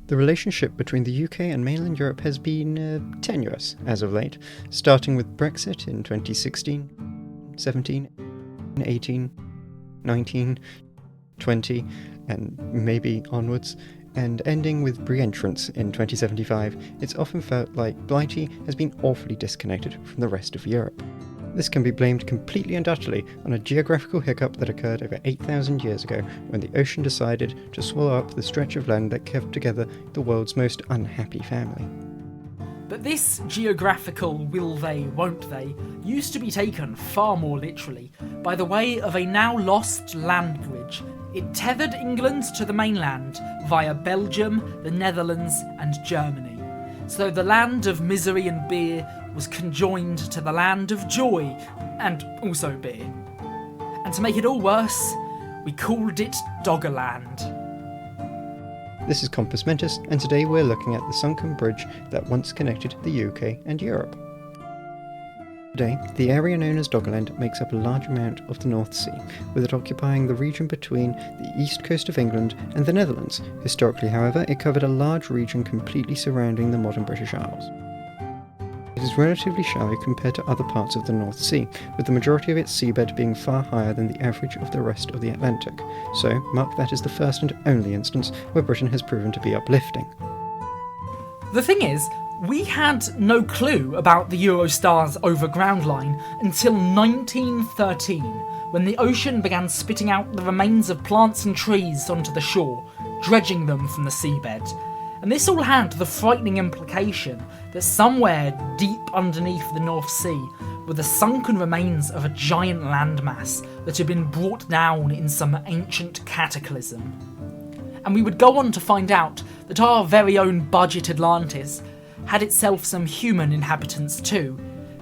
The relationship between the UK and mainland Europe has been tenuous as of late, starting with Brexit in 2016, 17, 18, 19, 20, and maybe onwards, and ending with re-entrance in 2075. It's often felt like Blighty has been awfully disconnected from the rest of Europe. This can be blamed completely and utterly on a geographical hiccup that occurred over 8,000 years ago when the ocean decided to swallow up the stretch of land that kept together the world's most unhappy family. But this geographical will they, won't they, used to be taken far more literally by the way of a now lost land bridge. It tethered England to the mainland via Belgium, the Netherlands and Germany. So the land of misery and beer was conjoined to the land of joy and also beer. And to make it all worse, we called it Doggerland. This is Compass Mentis, and today we're looking at the sunken bridge that once connected the UK and Europe. Today, the area known as Doggerland makes up a large amount of the North Sea, with it occupying the region between the east coast of England and the Netherlands. Historically, however, it covered a large region completely surrounding the modern British Isles. It is relatively shallow compared to other parts of the North Sea, with the majority of its seabed being far higher than the average of the rest of the Atlantic. So, mark that as the first and only instance where Britain has proven to be uplifting. The thing is, we had no clue about the Eurostar's overground line until 1913, when the ocean began spitting out the remains of plants and trees onto the shore, dredging them from the seabed. And this all had the frightening implication that somewhere deep underneath the North Sea were the sunken remains of a giant landmass that had been brought down in some ancient cataclysm. And we would go on to find out that our very own budget Atlantis had itself some human inhabitants too,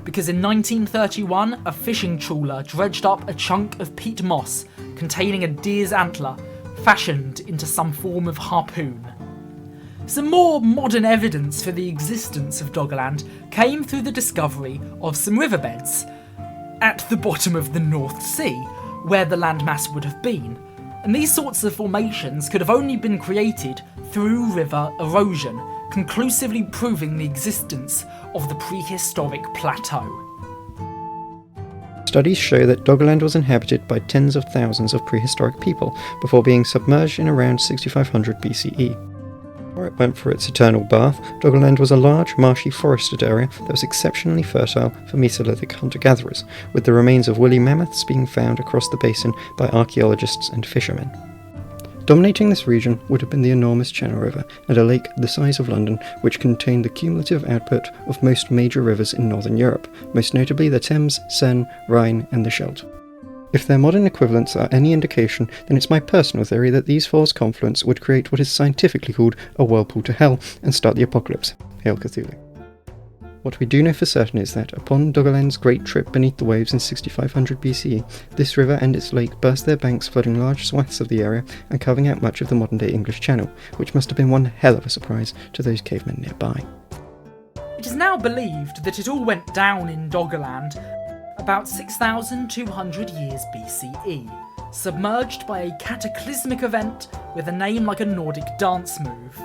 because in 1931 a fishing trawler dredged up a chunk of peat moss containing a deer's antler fashioned into some form of harpoon. Some more modern evidence for the existence of Doggerland came through the discovery of some riverbeds at the bottom of the North Sea, where the landmass would have been, and these sorts of formations could have only been created through river erosion, conclusively proving the existence of the prehistoric plateau. Studies show that Doggerland was inhabited by tens of thousands of prehistoric people before being submerged in around 6500 BCE. Before it went for its eternal bath, Doggerland was a large, marshy, forested area that was exceptionally fertile for Mesolithic hunter-gatherers, with the remains of woolly mammoths being found across the basin by archaeologists and fishermen. Dominating this region would have been the enormous Channel River and a lake the size of London, which contained the cumulative output of most major rivers in northern Europe, most notably the Thames, Seine, Rhine and the Scheldt. If their modern equivalents are any indication, then it's my personal theory that these falls' confluence would create what is scientifically called a whirlpool to hell and start the apocalypse. Hail Cthulhu. What we do know for certain is that, upon Doggerland's great trip beneath the waves in 6500 BCE, this river and its lake burst their banks, flooding large swaths of the area and carving out much of the modern-day English Channel, which must have been one hell of a surprise to those cavemen nearby. It is now believed that it all went down in Doggerland about 6,200 years BCE, submerged by a cataclysmic event with a name like a Nordic dance move.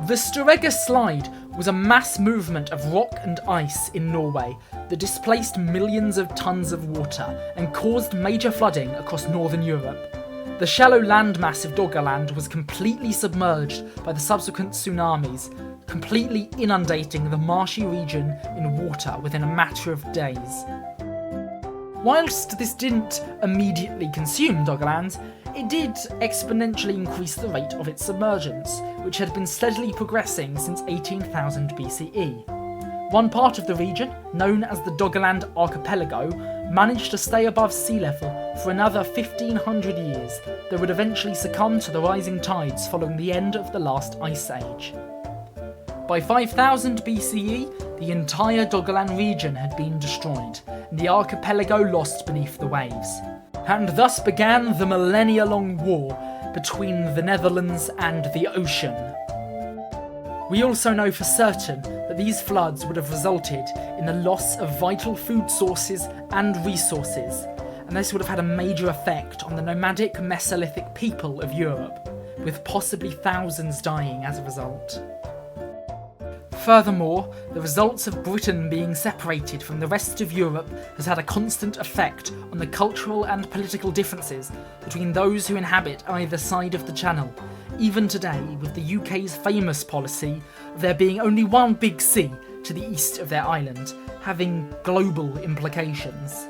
The Storegga Slide was a mass movement of rock and ice in Norway that displaced millions of tons of water and caused major flooding across northern Europe. The shallow landmass of Doggerland was completely submerged by the subsequent tsunamis, completely inundating the marshy region in water within a matter of days. Whilst this didn't immediately consume Doggerland, it did exponentially increase the rate of its submergence, which had been steadily progressing since 18,000 BCE. One part of the region, known as the Doggerland Archipelago, managed to stay above sea level for another 1,500 years, that would eventually succumb to the rising tides following the end of the last ice age. By 5000 BCE, the entire Doggerland region had been destroyed, and the archipelago lost beneath the waves. And thus began the millennia-long war between the Netherlands and the ocean. We also know for certain that these floods would have resulted in the loss of vital food sources and resources, and this would have had a major effect on the nomadic Mesolithic people of Europe, with possibly thousands dying as a result. Furthermore, the results of Britain being separated from the rest of Europe has had a constant effect on the cultural and political differences between those who inhabit either side of the Channel, even today with the UK's famous policy of there being only one big sea to the east of their island, having global implications.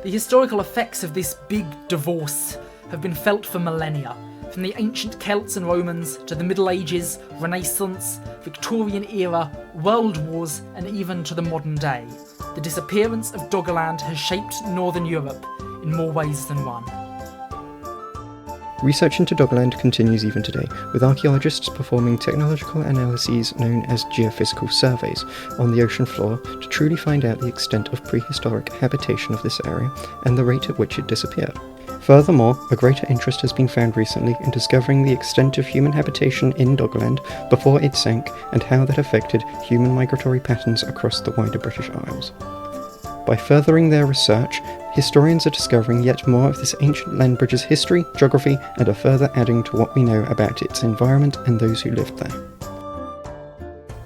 The historical effects of this big divorce have been felt for millennia, from the ancient Celts and Romans to the Middle Ages, Renaissance, Victorian era, World Wars, and even to the modern day. The disappearance of Doggerland has shaped Northern Europe in more ways than one. Research into Doggerland continues even today, with archaeologists performing technological analyses known as geophysical surveys on the ocean floor to truly find out the extent of prehistoric habitation of this area and the rate at which it disappeared. Furthermore, a greater interest has been found recently in discovering the extent of human habitation in Doggerland before it sank and how that affected human migratory patterns across the wider British Isles. By furthering their research, historians are discovering yet more of this ancient land bridge's history, geography, and are further adding to what we know about its environment and those who lived there.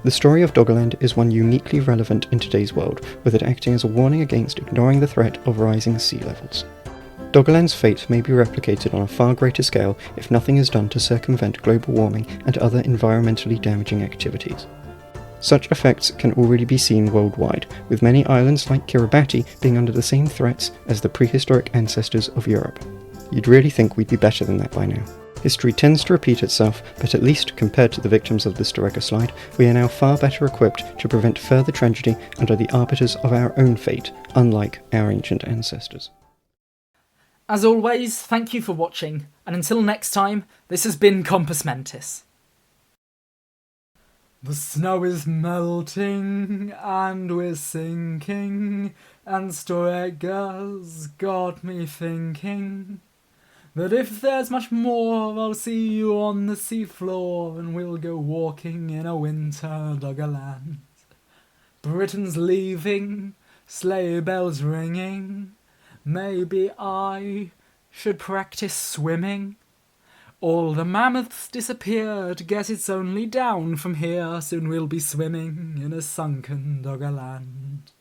The story of Doggerland is one uniquely relevant in today's world, with it acting as a warning against ignoring the threat of rising sea levels. Doggerland's fate may be replicated on a far greater scale if nothing is done to circumvent global warming and other environmentally damaging activities. Such effects can already be seen worldwide, with many islands like Kiribati being under the same threats as the prehistoric ancestors of Europe. You'd really think we'd be better than that by now. History tends to repeat itself, but at least, compared to the victims of the Storega slide, we are now far better equipped to prevent further tragedy and are the arbiters of our own fate, unlike our ancient ancestors. As always, thank you for watching, and until next time, this has been Compass Mentis. The snow is melting, and we're sinking, and Storega's got me thinking that if there's much more, I'll see you on the seafloor, and we'll go walking in a winter Doggerland. Britain's leaving, sleigh bells ringing, maybe I should practice swimming. All the mammoths disappeared, guess it's only down from here, soon we'll be swimming in a sunken Doggerland.